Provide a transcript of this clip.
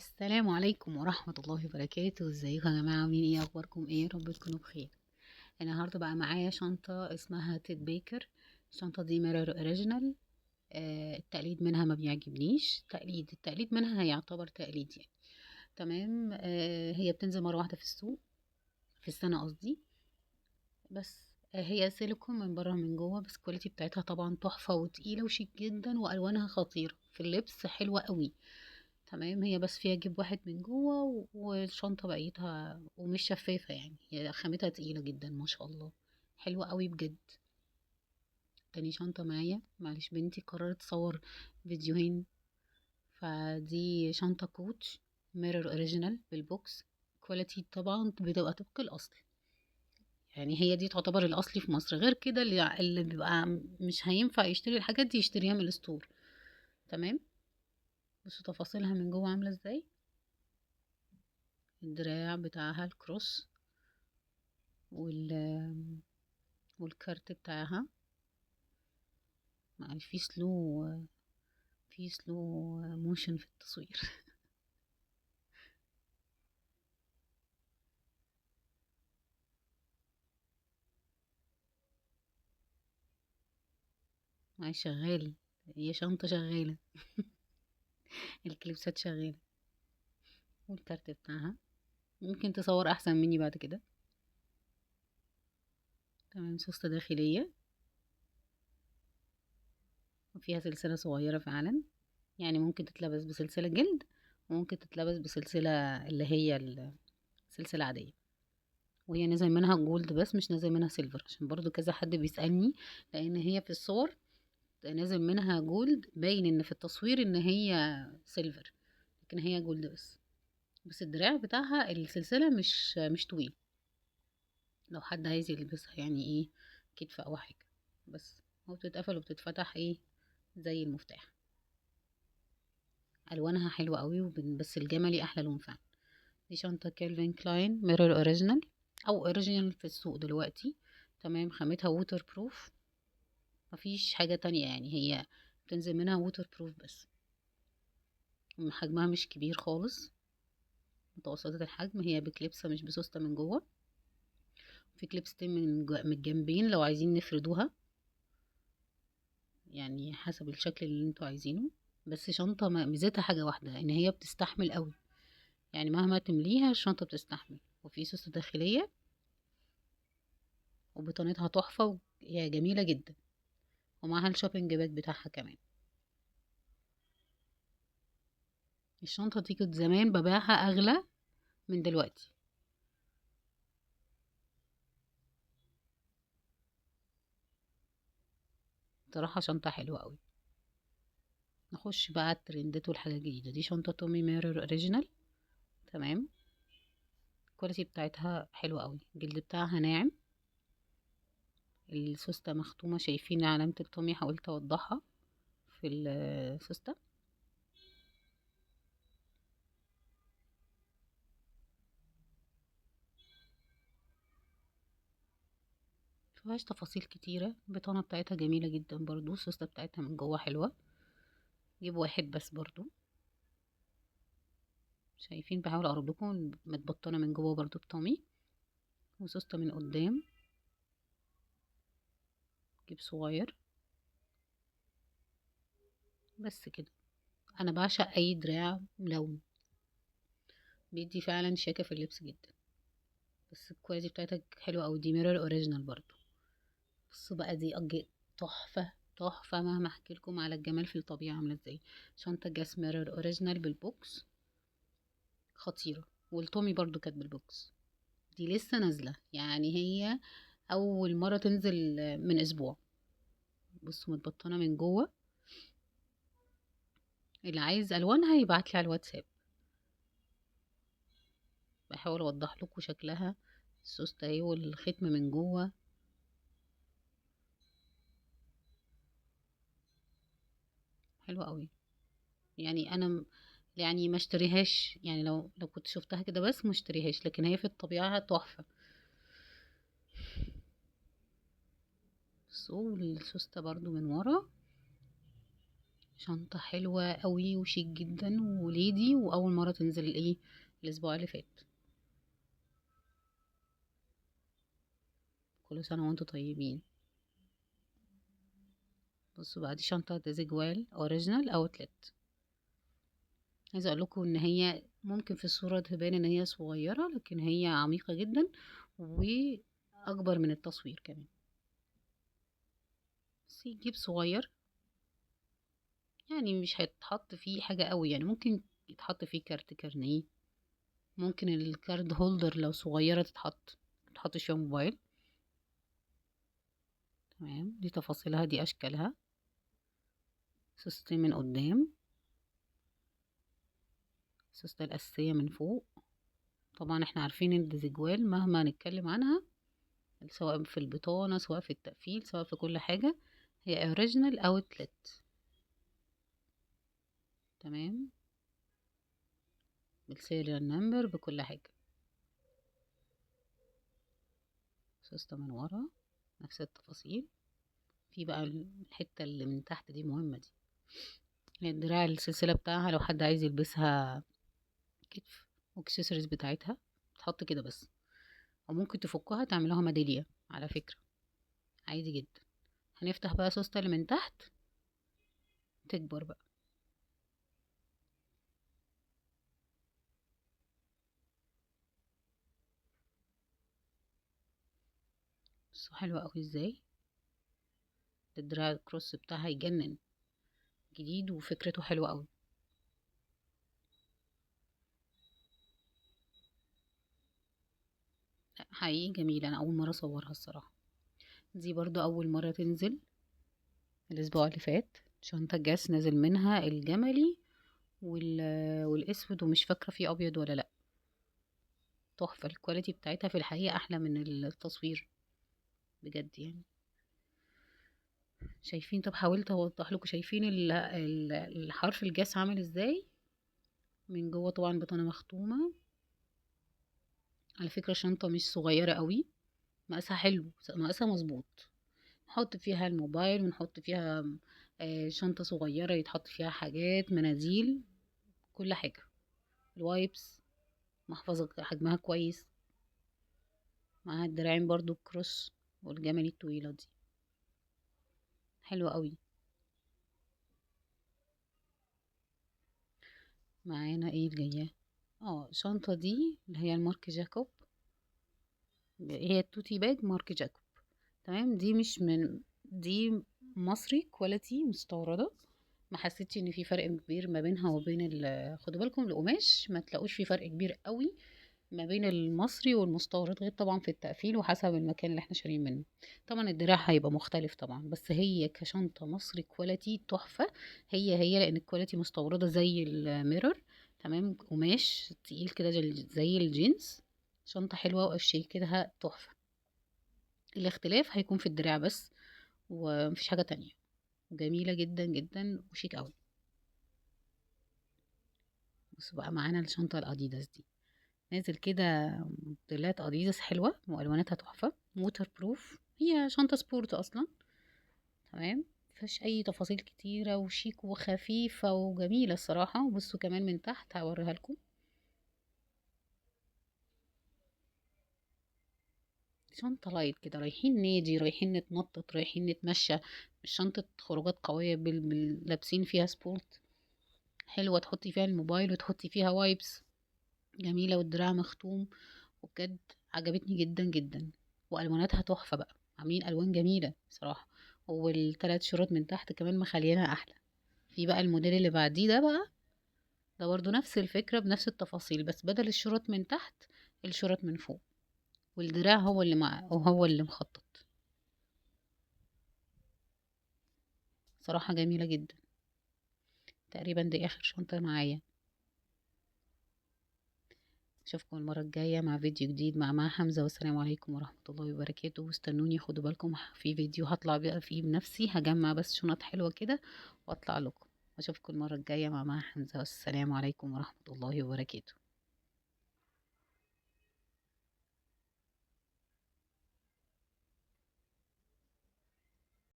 السلام عليكم ورحمة الله وبركاته. ازيكم يا جماعة؟ عاملين ايه؟ اخباركم ايه؟ رب تكونوا بخير. النهاردة بقى معايا شنطة اسمها تيد بيكر. الشنطة دي ميرور اوريجينال. التقليد منها ما بيعجبنيش. التقليد منها يعتبر تقليد يعني. تمام. هي بتنزل مرة واحدة في السوق، في السنة قصدي. بس هي سيليكون من بره من جوه، بس الكواليتي بتاعتها طبعا تحفة وتقيلة وشيك جدا، والوانها خطيرة في اللبس، حلوة قوي. تمام. هي بس فيها جيب واحد من جوه والشنطة بقيتها ومش شفافة، يعني هي خامتها تقيلة جدا ما شاء الله. حلوة قوي بجد. تاني شنطة معايا، معلش بنتي قررت تصور فيديوهين. فدي شنطة كوتش ميرور اوريجينال بالبوكس. كواليتي طبعا بتبقى طبق الأصل، يعني هي دي تعتبر الأصلي في مصر. غير كده اللي بيبقى مش هينفع يشتري الحاجات دي يشتريها من الستور. تمام. بصوا تفاصيلها من جوه عاملة ازاي. الدراع بتاعها الكروس وال والكارت بتاعها. معلش في سلو موشن في التصوير. معلش شغال. هي شنطة شغالة. الكليبسات شغالة. والكارت بتاعها. ممكن تصور أحسن مني بعد كده. تمام. سوستة داخلية وفيها سلسلة صغيرة فعلا، يعني ممكن تتلبس بسلسلة جلد وممكن تتلبس بسلسلة اللي هي السلسلة عادية. وهي نازل منها جولد بس مش نازل منها سيلفر، عشان برضو كذا حد بيسألني. لأن هي في الصور نازل منها جولد، باين ان في التصوير ان هي سيلفر، لكن هي جولد بس. بس الدراع بتاعها السلسلة مش طويل، لو حد عايز يلبسها يعني ايه، كتف او حاجة. بس هو بتتقفل وبتتفتح ايه زي المفتاح. الوانها حلوة قوي بس الجملي احلى لون فعلا. دي شنطة كيلفين كلاين ميرور اوريجينال، او اوريجينال في السوق دلوقتي. تمام. خامتها ووتر بروف، مفيش حاجة تانية، يعني هي بتنزل منها ووتر بروف بس. حجمها مش كبير خالص، متوسطة الحجم. هي بكليبسة مش بسوستة من جوه. في كليبستين من الجنبين لو عايزين نفردوها، يعني حسب الشكل اللي انتوا عايزينه. بس شنطة ميزتها حاجة واحدة، ان هي بتستحمل قوي، يعني مهما تمليها الشنطة بتستحمل. وفي سوستة داخلية وبطانتها تحفة وهي جميلة جدا، ومعاها الشوبينج باج بتاعها كمان. الشنطة دي كنت زمان ببيعها أغلى من دلوقتي. صراحة شنطة حلوة قوي. نخش بقى على الترندات والحاجة الجديدة. دي شنطة تومي ميرور اوريجينال. تمام. الكواليتي بتاعتها حلوة قوي، الجلد بتاعها ناعم. السوستة مختومة، شايفين علامة التومي؟ حاولت اوضحها في السوستة. مفيهاش تفاصيل كتيرة. البطانة بتاعتها جميلة جدا برضو. السوستة بتاعتها من جوه حلوة. جيب واحد بس برضو. شايفين؟ بحاول اقرب لكم. متبطنة من جوه برضو بتومي. وسوستة من قدام. جيب صغير. بس كده. انا بعشق اي دراع ملون، بيدي فعلا شياكة في اللبس جدا. بس الكواليتي بتاعتها حلوة اوي. دي ميرور اوريجينال برضو. بصوا بقى دي تحفة تحفة. مهما احكي لكم على الجمال في الطبيعة عاملة ازاي. شنطة جاس ميرور اوريجينال بالبوكس، خطيرة. والتومي برضو كانت بالبوكس. دي لسه نازلة، يعني هي أول مرة تنزل من أسبوع. بصوا متبطنة من جوه. اللي عايز ألوانها يبعتلي على الواتساب. بحاول أوضح لكم شكلها. السوستة اهي والختم من جوه. حلوة قوي. يعني أنا يعني ما اشتريهاش، يعني لو كنت شفتها كده بس ما اشتريهاش، لكن هي في الطبيعة تحفة. السوستة برضو من ورا. شنطة حلوة قوي وشيك جدا وليدي، واول مرة تنزل الاسبوع اللي فات. كل سنة وانتم طيبين. بصوا بقى، دي شنطة ديزيجوال اوريجينال اوتلت. عايزة اقول لكم ان هي ممكن في الصورة تبان ان هي صغيرة، لكن هي عميقة جدا واكبر من التصوير كمان. بس جيب صغير، يعني مش هيتحط فيه حاجة قوي، يعني ممكن يتحط فيه كارت كارنيه، ممكن الكارد هولدر لو صغيرة تتحط فيها موبايل. تمام، دي تفاصيلها، دي اشكالها. سوستين من قدام، السوستة الأساسية من فوق. طبعا احنا عارفين الديزيجوال مهما نتكلم عنها، سواء في البطانة سواء في التقفيل سواء في كل حاجة، هي اوريجينال اوتلت. تمام، بالسيريال نمبر بكل حاجة. سوستة من ورا نفس التفاصيل. في بقى الحتة اللي من تحت دي مهمة، دي الدراع السلسلة بتاعها لو حد عايز يلبسها كتف، واكسسوارز بتاعتها تحط كده بس، او ممكن تفكها تعملوها ميدالية على فكرة، عادي جدا. هنفتح بقى سوستة اللي من تحت تكبر بقى. بس حلوة اوي ازاي، الدراع الكروس بتاعها يجنن، جديد وفكرته حلوة اوي. حقيقي جميلة، انا اول مرة اصورها الصراحة. دي برضو اول مرة تنزل الاسبوع اللي فات. شنطة جاس نازل منها الجملي والاسود، ومش فاكرة فيه ابيض ولا لا. تحفة، الكواليتي بتاعتها في الحقيقة احلى من التصوير بجد يعني. شايفين؟ طب حاولت اوضح لكم، شايفين الحرف الجاس عامل ازاي من جوه؟ طبعا بطانة مختومة. على فكرة شنطة مش صغيرة قوي، مقاسها حلو، مقاسها مظبوط. نحط فيها الموبايل ونحط فيها شنطة صغيرة يتحط فيها حاجات، مناديل، كل حاجة، الوايبس، محفظة حجمها كويس، معاها الدراعين برضو كروس والجمال الطويلة دي، حلوة قوي. معانا ايه الجاية؟ الشنطة دي اللي هي المارك جاكوب، هي التوتي باج مارك جاكوب. تمام، دي مش من دي مصري كواليتي مستوردة. ما حسيتش ان في فرق كبير ما بينها وبين خدوا بالكم القماش ما تلاقوش في فرق كبير قوي ما بين المصري والمستورد، غير طبعا في التقفيل وحسب المكان اللي احنا شاريين منه. طبعا الدراع هيبقى مختلف طبعا، بس هي كشنطة مصري كواليتي تحفة. هي لان الكواليتي مستوردة زي الميرور. تمام، قماش تقيل كده زي الجينز. شنطة حلوة وقفشي كده تحفة. الاختلاف هيكون في الدراع بس، ومفيش حاجة تانية. جميلة جدا جدا وشيك قوي. بص بقى، معانا الشنطة الاديداس دي، نازل كده موديلات اديداس حلوة والواناتها تحفة، ووتر بروف، هي شنطة سبورت اصلا. تمام، مفيهاش اي تفاصيل كتيرة، وشيك وخفيفة وجميلة الصراحة. وبصوا كمان من تحت هوريها لكم، شنطة لايت كده، رايحين نادي، رايحين نتنطط، رايحين نتمشى، مش شنطة خروجات قوية لابسين فيها سبورت. حلوة تحطي فيها الموبايل وتحطي فيها وايبس، جميلة، والدراع مختوم، وبجد عجبتني جدا جدا. والواناتها تحفة بقى، عاملين الوان جميلة صراحة. والثلاث شروط من تحت كمان مخلينها احلى. في بقى الموديل اللي بعديه ده بقى، ده برضو نفس الفكرة بنفس التفاصيل، بس بدل الشروط من تحت الشروط من فوق، والدراع هو اللي مخطط. صراحة جميلة جدا. تقريبا دي اخر شنطة معايا. اشوفكم المرة الجاية مع فيديو جديد مع حمزة، والسلام عليكم ورحمة الله وبركاته. واستنوني، خدوا بالكم في فيديو هطلع بقى فيه بنفسي، هجمع بس شنط حلوة كده واطلع لكم. اشوفكم المرة الجاية مع حمزة، والسلام عليكم ورحمة الله وبركاته.